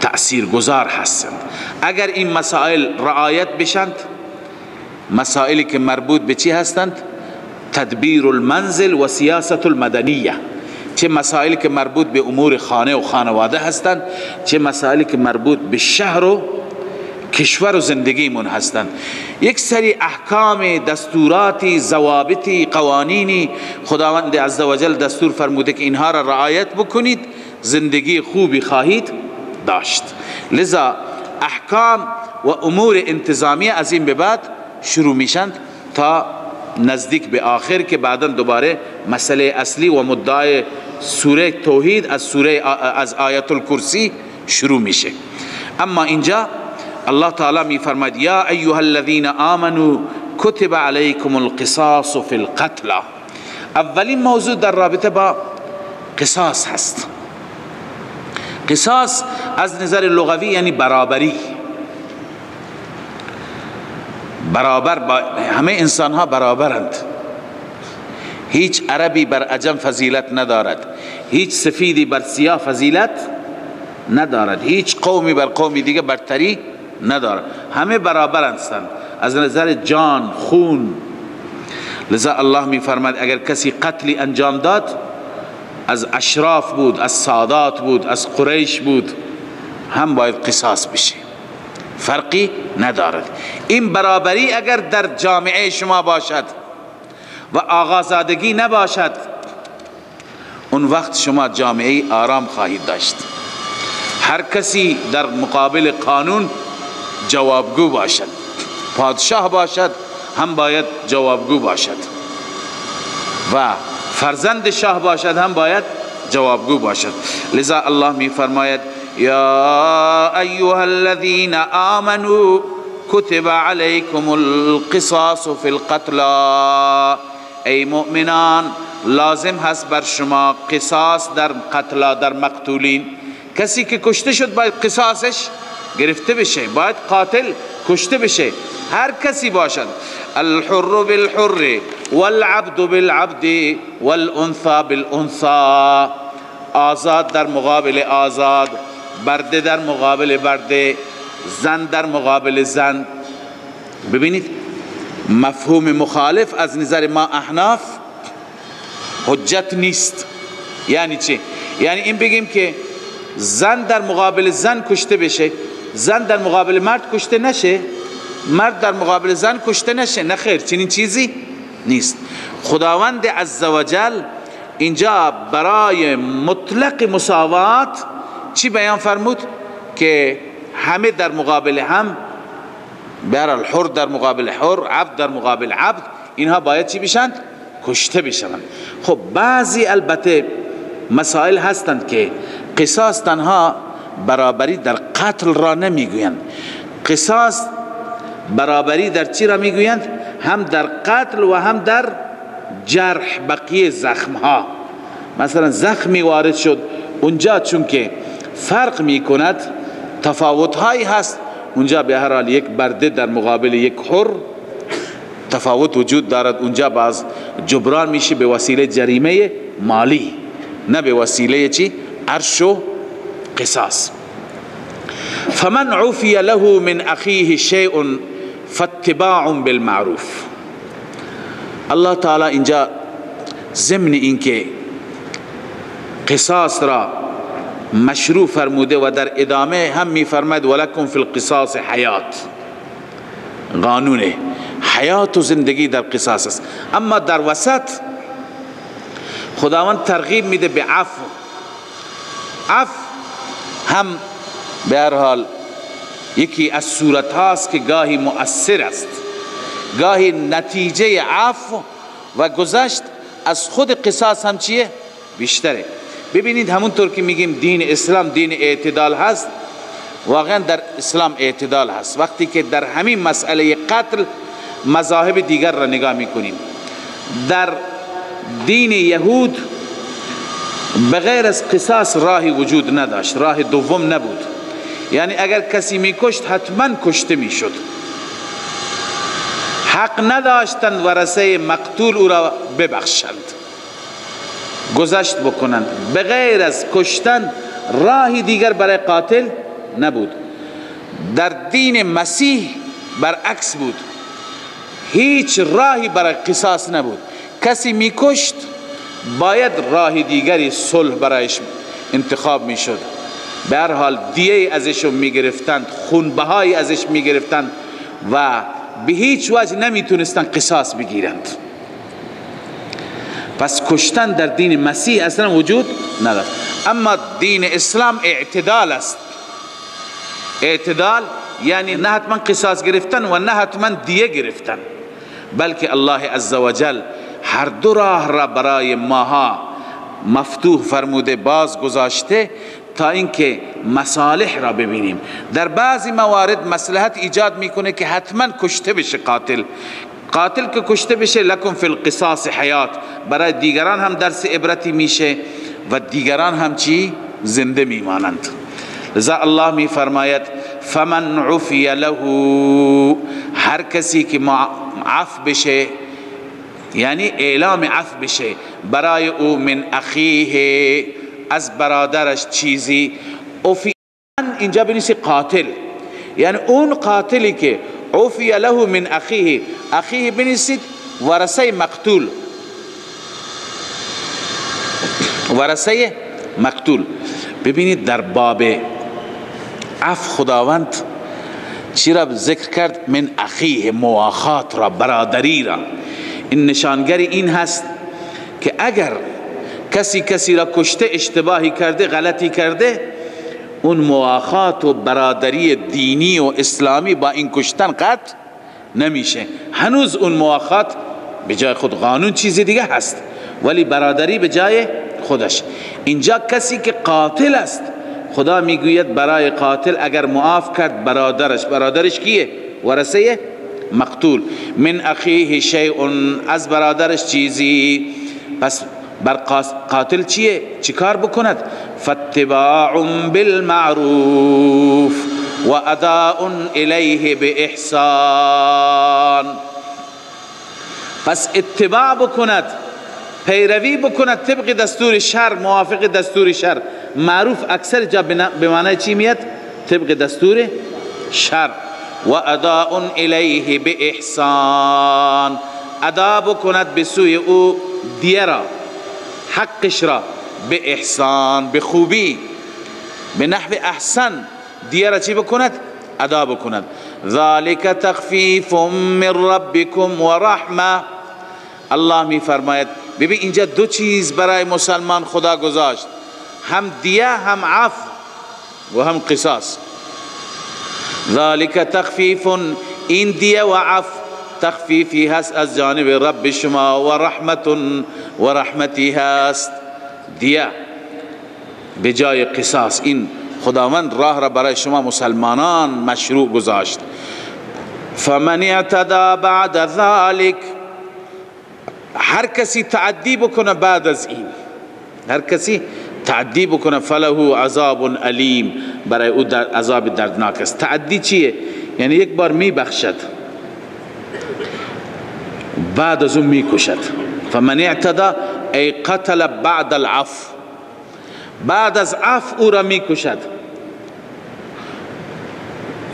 تأثیر گذار هستند. اگر این مسائل رعایت بشند، مسائلی که مربوط به چی هستند؟ تدبیر المنزل و سیاست المدنیه، چه مسائلی که مربوط به امور خانه و خانواده هستند، چه مسائلی که مربوط به شهر و کشور و زندگیمون هستند. یک سری احکام، دستوراتی، ضوابطی، قوانینی خداوند عزوجل دستور فرموده که اینها را رعایت بکنید، زندگی خوبی خواهید داشت. لذا احکام و امور انتظامیه از این به بعد شروع میشند تا نزدیک به آخر که بعدا دوباره مسئله اصلی و مدعای سوره توحید از آیت الکرسی شروع میشه. اما اینجا الله تعالی می فرماید یا ایها الذین آمنوا کتب علیکم القصاص فی القتلى. اولین موضوع در رابطه با قصاص هست. قصاص از نظر لغوی یعنی برابری، برابر با همه انسان ها برابرند. هیچ عربی بر عجم فضیلت ندارد، هیچ سفیدی بر سیاه فضیلت ندارد، هیچ قومی بر قومی دیگه برتری ندارد، همه برابر هستند از نظر جان، خون. لذا الله می فرماید اگر کسی قتلی انجام داد، از اشراف بود، از سادات بود، از قریش بود، هم باید قصاص بشه، فرقی ندارد. این برابری اگر در جامعه شما باشد و آقازادگی نباشد، اون وقت شما جامعه آرام خواهید داشت. هر کسی در مقابل قانون جوابگو باشد، پادشاه باشد هم باید جوابگو باشد و فرزند شاه باشد هم باید جوابگو باشد. لذا الله می فرماید یا ایها الذین آمنوا کتب علیکم القصاص فی القتلى. ای مؤمنان لازم هست بر شما قصاص در قتلا، در مقتولین. کسی که کشته شد باید قصاصش گرفته بشه، باید قاتل کشته بشه، هر کسی باشد. الحر بالحر والعبد بالعبد والانثى بالانثى، آزاد در مقابل آزاد، برده در مقابل برده، زن در مقابل زن. ببینید مفهوم مخالف از نظر ما احناف حجت نیست. یعنی چه؟ یعنی این بگیم که زن در مقابل زن کشته بشه، زن در مقابل مرد کشته نشه، مرد در مقابل زن کشته نشه. نه خیر، چنین چیزی نیست. خداوند عزوجل اینجا برای مطلق مساوات چی بیان فرمود؟ که همه در مقابل هم، بهرحال حر در مقابل حر، عبد در مقابل عبد، اینها باید چی بشن؟ کشته بشن. خب بعضی البته مسائل هستند که قصاص تنها برابری در قتل را نمیگویند. قصاص برابری در چی را میگویند؟ هم در قتل و هم در جرح، بقیه زخم ها. مثلا زخمی وارد شد اونجا چون که فرق میکند، تفاوت هایی هست اونجا، به هر حال یک برده در مقابل یک حر تفاوت وجود دارد. اونجا باز جبران میشه به وسیله جریمه مالی، نه به وسیله چی؟ عرش و قصاص. فمن عفی له من اخیه شیء فاتباع بالمعروف. الله تعالی اینجا ضمن اینکه قصاص را مشروع فرموده و در ادامه هم میفرماید ولکم فی القصاص حیات، قانون حیات و زندگی در قصاص است. اما در وسط خداوند ترغیب میده به عفو. عفو هم به هر حال یکی از صورت هاست که گاهی مؤثر است، گاهی نتیجه عفو و گذشت از خود قصاص هم چیه؟ بیشتره. ببینید همونطور که میگیم دین اسلام دین اعتدال هست، واقعا در اسلام اعتدال هست. وقتی که در همین مسئله قتل مذاهب دیگر را نگاه میکنیم، در دین یهود بغیر از قصاص راهی وجود نداشت، راه دوم نبود. یعنی اگر کسی میکشت حتما کشته میشد، حق نداشتند ورثه مقتول او را ببخشند، گذشت بکنند. بغیر از کشتن راهی دیگر برای قاتل نبود. در دین مسیح برعکس بود، هیچ راهی برای قصاص نبود. کسی میکشت باید راه دیگری صلح برایش انتخاب میشد. به هر حال دیه ازش میگرفتند، خونبهایی ازش میگرفتند و به هیچ وجه نمیتونستند قصاص بگیرند. پس کشتن در دین مسیح اصلا وجود ندارد. اما دین اسلام اعتدال است. اعتدال یعنی نه حتما قصاص گرفتن و نه حتما دیه گرفتن، بلکه الله عزوجل هر دو راه را برای ماها مفتوح فرموده، باز گذاشته تا اینکه مصالح را ببینیم. در بعضی موارد مصلحت ایجاد میکنه که حتما کشته بشه قاتل. قاتل که کشته بشه لکن فی القصاص حیات، برای دیگران هم درس عبرتی میشه و دیگران هم چی؟ زنده میمانند. لذا الله میفرماید فمن عفی له، هر کسی که عفو بشه، یعنی اعلام عفو بشه برای او، من اخیه، از برادرش چیزی. عفی اینجا بنویسی قاتل، یعنی اون قاتلی که عفی له من اخیه، اخیه بنویسید ورثه مقتول، ورثه مقتول. ببینید در باب عفو خداوند چی را ذکر کرد؟ من اخیه، مواخات را، برادری را. این نشانگری این هست که اگر کسی را کشته، اشتباهی کرده، غلطی کرده، اون مواخات و برادری دینی و اسلامی با این کشتن قطع نمیشه. هنوز اون مواخات به جای خود، قانون چیزی دیگه هست ولی برادری به جای خودش. اینجا کسی که قاتل است، خدا میگوید برای قاتل اگر معاف کرد برادرش کیه؟ ورثه مقتول. من اخیه شیء، از برادرش چیزی. پس بر قاتل چیه؟ چیکار بکند؟ فاتباع بالمعروف و اداء الیه باحسان. پس اتباع بکند، پیروی بکند طبق دستور شر، موافق دستور شر. معروف اکثر جا به معنی چی میاد؟ طبق دستور شر. و اداء الیه باحسان، ادا بکند به سوی او دیه را، حقش را، به احسان، به خوبی، به نحو احسن دیه را چی بکند؟ ادا بکند. ذالک تخفیف من ربکم و رحمه. الله می فرماید ببین اینجا دو چیز برای مسلمان خدا گذاشت، هم دیه هم عفو و هم قصاص. ذالک تخفیف، این دیه و عفو تخفیفی هست از جانب رب شما، و رحمتی هست. دیه به جای قصاص، این خداوند راه را برای شما مسلمانان مشروع گذاشت. فمن اعتدى بعد ذلك، هر کسی تعدی بکنه بعد از این، هر کسی تعدی بکنه فله عذاب علیم، برای او عذاب دردناک است. تعدی چیه؟ یعنی یک بار می بخشد بعد از اون می کشد. فمن اعتدى ای قتل بعد العفو، بعد از عفو او را می کشد.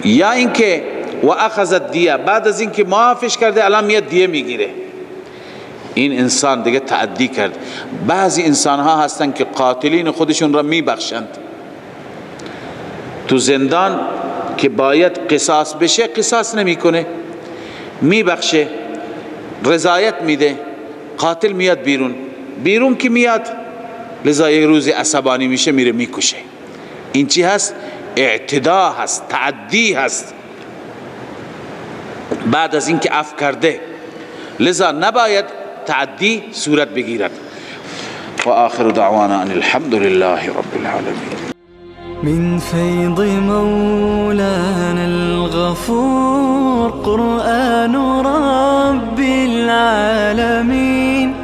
یا اینکه و اخذ الدیه، بعد از اینکه معافش کرده الان میاد دیه میگیره. این انسان دیگه تعدی کرد. بعضی انسان ها هستن که قاتلین خودشون را میبخشند. تو زندان که باید قصاص بشه قصاص نمیکنه، میبخشه، رضایت میده، قاتل میاد بیرون که میاد لذا یک روز عصبانی میشه میره میکشه. این چی هست؟ اعتدا هست، تعدی هست بعد از اینکه عفو کرده. لذا نباید تعدی صورت بگیرد. و آخر دعوانا ان الحمد لله رب العالمین. من فيض مولانا الغفور قرآن رب العالمين،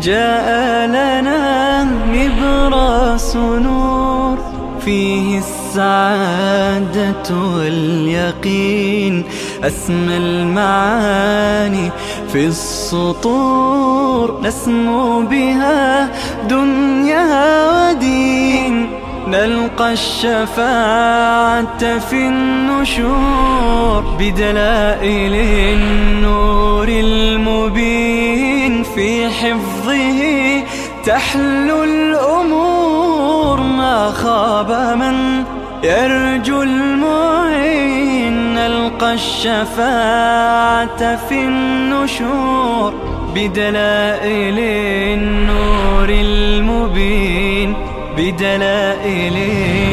جاء لنا نبراس نور فيه السعادة واليقين، أسمى المعاني في السطور نسمو بها دنيا ودين، نلقى الشفاعة في النشور بدلائل النور المبين، في حفظه تحلو الأمور، ما خاب من يرجو المعين، نلقى الشفاعة في النشور بدلائل النور المبين، بدلائل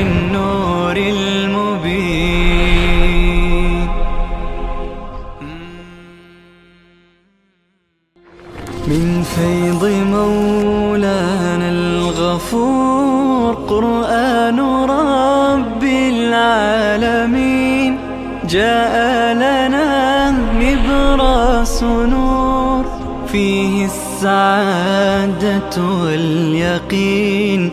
النور المبين. من فيض مولانا الغفور قرآن رب العالمين، جاء لنا نبراس نور فيه السعادة واليقين.